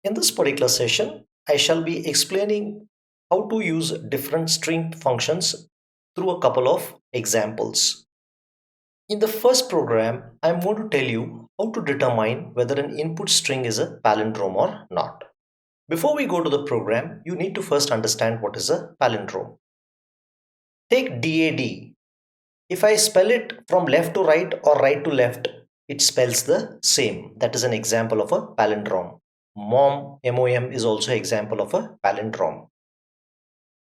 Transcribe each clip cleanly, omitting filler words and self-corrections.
In this particular session, I shall be explaining how to use different string functions through a couple of examples. In the first program, I'm going to tell you how to determine whether an input string is a palindrome or not. Before we go to the program, you need to first understand what is a palindrome. Take DAD. If I spell it from left to right or right to left, it spells the same. That is an example of a palindrome. MOM is also an example of a palindrome.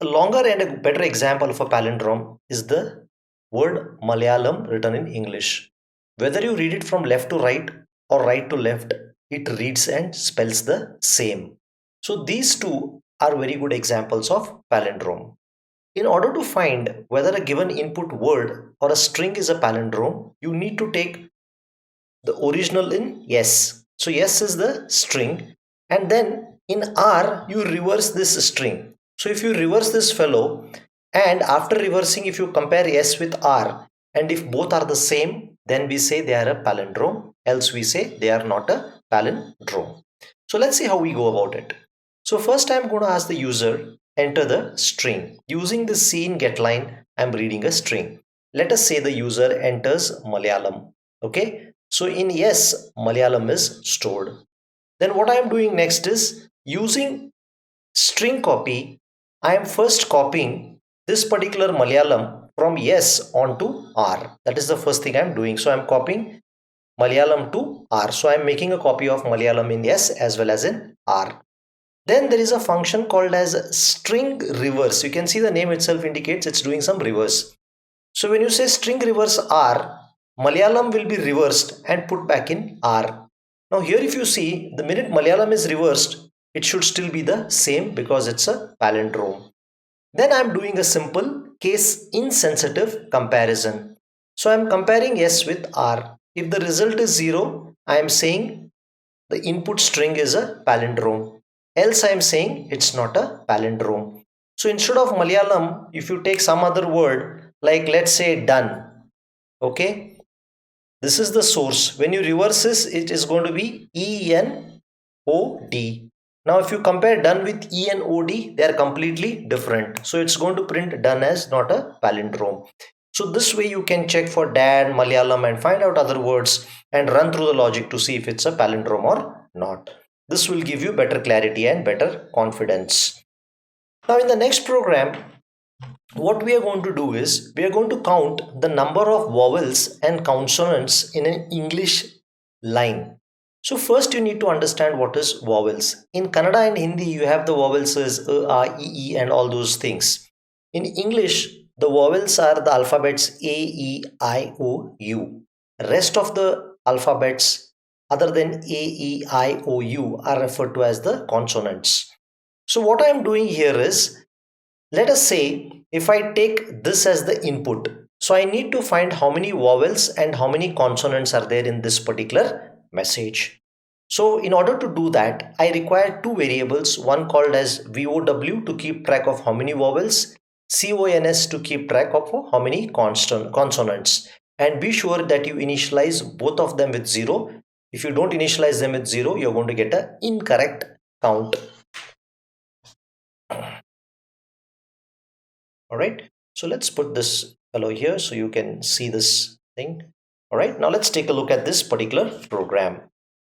A longer and a better example of a palindrome is the word Malayalam written in English. Whether you read it from left to right or right to left, it reads and spells the same. So these two are very good examples of palindrome. In order to find whether a given input word or a string is a palindrome, you need to take the original in yes. So yes is the string, and then in R you reverse this string. So if you reverse this fellow, and after reversing, if you compare S with R, and if both are the same, then we say they are a palindrome, else we say they are not a palindrome. So let's see how we go about it. So first I'm going to ask the user enter the string. Using the scene get line, I'm reading a string. Let us say the user enters Malayalam. Okay, so in yes, Malayalam is stored. Then what I am doing next is using string copy. I am first copying this particular Malayalam from yes onto R. That is the first thing I am doing. So I am copying Malayalam to R. So I am making a copy of Malayalam in yes as well as in R. Then there is a function called as string reverse. You can see the name itself indicates it's doing some reverse. So when you say string reverse R, Malayalam will be reversed and put back in R. Now here if you see, the minute Malayalam is reversed, it should still be the same because it's a palindrome. Then I'm doing a simple case insensitive comparison. So I'm comparing S with R. If the result is 0, I am saying the input string is a palindrome. Else I am saying it's not a palindrome. So instead of Malayalam, if you take some other word like let's say done, okay, this is the source. When you reverse this, it is going to be ENOD. Now if you compare done with ENOD, they are completely different. So it's going to print done as not a palindrome. So this way you can check for dad, Malayalam and find out other words and run through the logic to see if it's a palindrome or not. This will give you better clarity and better confidence. Now in the next program, what we are going to do is we are going to count the number of vowels and consonants in an English line. So first you need to understand what is vowels. In Kannada and Hindi you have the vowels as a, a, e and all those things. In English the vowels are the alphabets a, e, I, o, u. Rest of the alphabets other than a, e, I, o, u are referred to as the consonants. So what I am doing here is, let us say if I take this as the input, so I need to find how many vowels and how many consonants are there in this particular message. So in order to do that, I require two variables, one called as VOW to keep track of how many vowels, CONS to keep track of how many consonants. And be sure that you initialize both of them with 0. If you don't initialize them with 0, you're going to get an incorrect count. All right, so let's put this fellow here so you can see this thing. All right, now let's take a look at this particular program.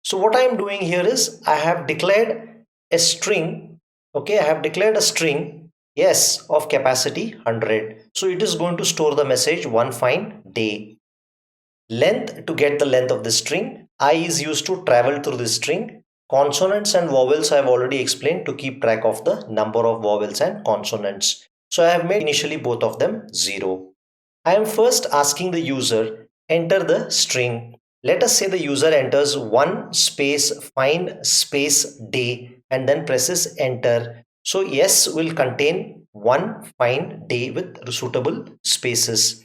So what I am doing here is I have declared a string. Okay, I have declared a string yes of capacity 100. So it is going to store the message one fine day. Length, to get the length of the string, I is used to travel through the string. Consonants and vowels I have already explained to keep track of the number of vowels and consonants. So I have made initially both of them 0. I am first asking the user enter the string. Let us say the user enters 1 space fine space day and then presses enter. So yes will contain 1 fine day with suitable spaces.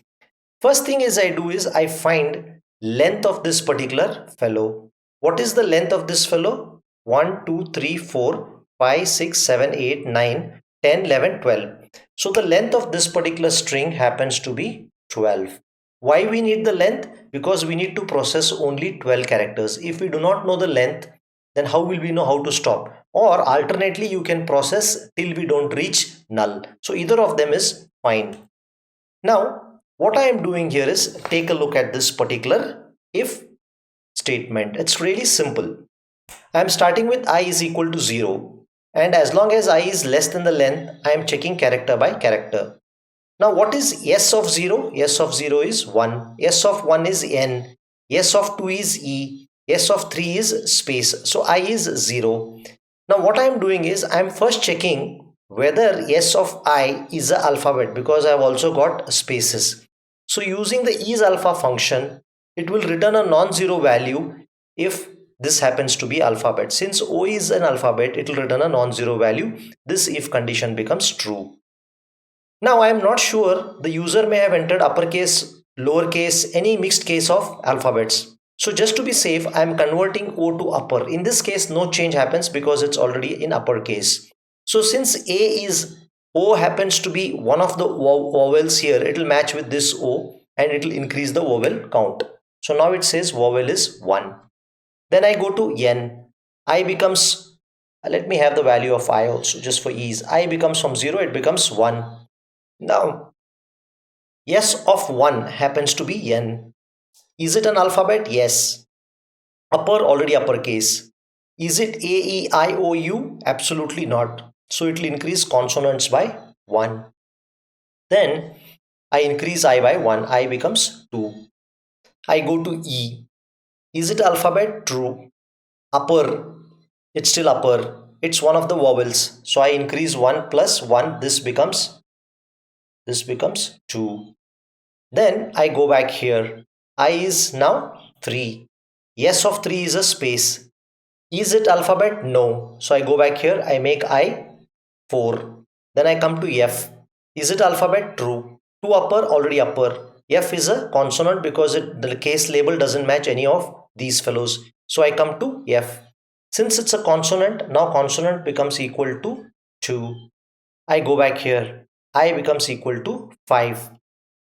First thing is I do is I find length of this particular fellow. What is the length of this fellow? 1, 2, 3, 4, 5, 6, 7, 8, 9, 10, 11, 12. So the length of this particular string happens to be 12. Why we need the length? Because we need to process only 12 characters. If we do not know the length, then how will we know how to stop? or alternately you can process till we don't reach null. So either of them is fine. Now what I am doing here is take a look at this particular if statement. It's really simple. I am starting with I is equal to 0, and as long as I is less than the length, I am checking character by character. Now what is S of 0? S of 0 is 1. S of 1 is N. S of 2 is E. S of 3 is space. So I is 0. Now what I am doing is I am first checking whether S of I is an alphabet, because I have also got spaces. So using the is alpha function, it will return a non-zero value if this happens to be alphabet. Since O is an alphabet, it will return a non-zero value. This if condition becomes true. Now I am not sure, the user may have entered uppercase, lowercase, any mixed case of alphabets. So just to be safe, I am converting O to upper. In this case, no change happens because it's already in uppercase. So since O happens to be one of the vowels here, it will match with this O and it will increase the vowel count. So now it says vowel is 1. Then I go to N. I becomes, let me have the value of I also just for ease. I becomes from 0, it becomes 1. Now, S of 1 happens to be N. Is it an alphabet? Yes. Upper, already uppercase. Is it A, E, I, O, U? Absolutely not. So it will increase consonants by 1. Then I increase I by 1. I becomes 2. I go to E. Is it alphabet? True. Upper. It's still upper. It's one of the vowels. So I increase 1 plus 1. This becomes 2. Then I go back here. I is now 3. S of 3 is a space. Is it alphabet? No. So I go back here. I make I 4. Then I come to F. Is it alphabet? True. 2 upper, already upper. F is a consonant because the case label doesn't match any of these fellows. So I come to F. Since it's a consonant, now consonant becomes equal to 2. I go back here. I becomes equal to 5.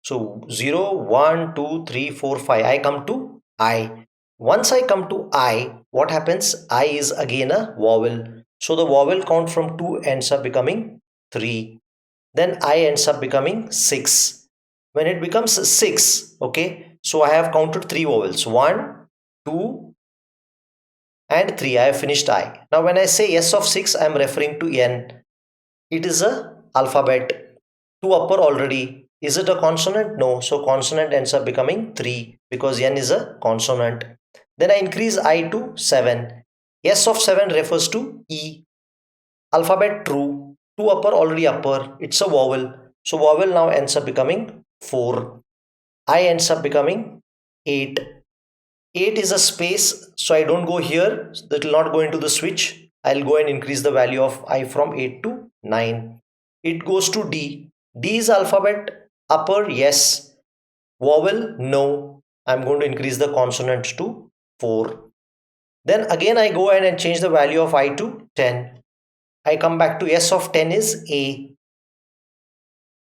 So 0, 1, 2, 3, 4, 5. I come to I. Once I come to I, what happens? I is again a vowel. So the vowel count from 2 ends up becoming 3. Then I ends up becoming 6. When it becomes 6, okay, so I have counted 3 vowels. 1, 2, and 3. I have finished I. Now when I say S of 6, I am referring to N. It is a alphabet. 2 upper already. Is it a consonant? No. So consonant ends up becoming 3 because N is a consonant. Then I increase I to 7. S of 7 refers to E. Alphabet true. 2 upper already upper. It's a vowel. So vowel now ends up becoming 4. I ends up becoming 8. 8 is a space. So I don't go here. That will not go into the switch. I'll go and increase the value of I from 8 to 9. It goes to D. D is alphabet. Upper, yes. Vowel, no. I'm going to increase the consonant to 4. Then again I go ahead and change the value of I to 10. I come back to S of 10 is A.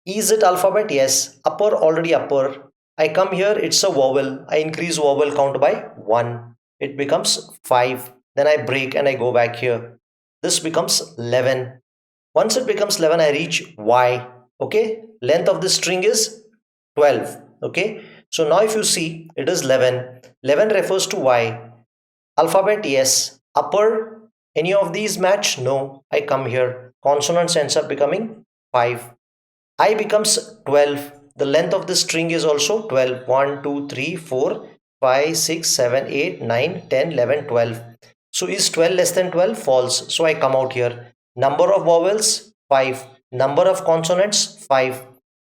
Is it alphabet? Yes. Upper, already upper. I come here, it's a vowel. I increase vowel count by 1. It becomes 5. Then I break and I go back here. This becomes 11. Once it becomes 11, I reach Y. Okay. Length of this string is 12. Okay. So now if you see, it is 11. 11 refers to Y. Alphabet, yes. Upper, any of these match? No. I come here. Consonants ends up becoming 5. I becomes 12. The length of the string is also 12. 1, 2, 3, 4, 5, 6, 7, 8, 9, 10, 11, 12. So is 12 less than 12? False. So I come out here. Number of vowels? 5. Number of consonants? 5.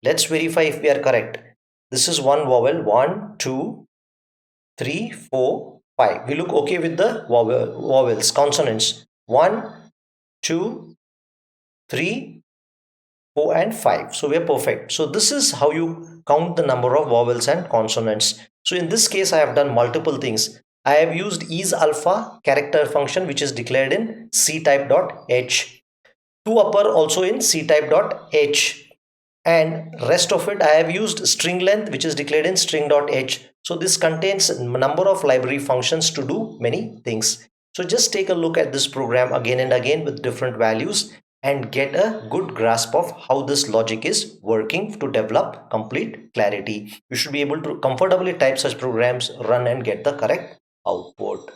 Let's verify if we are correct. This is one vowel. 1, 2, 3, 4, 5. We look okay with the vowels, consonants. 1, 2, 3, 4 and 5. So we are perfect. So this is how you count the number of vowels and consonants. So in this case, I have done multiple things. I have used is alpha character function, which is declared in ctype.h. 2 upper also in ctype.h. And rest of it I have used string length, which is declared in string.h. So this contains number of library functions to do many things. So just take a look at this program again and again with different values and get a good grasp of how this logic is working to develop complete clarity. You should be able to comfortably type such programs, run and get the correct output.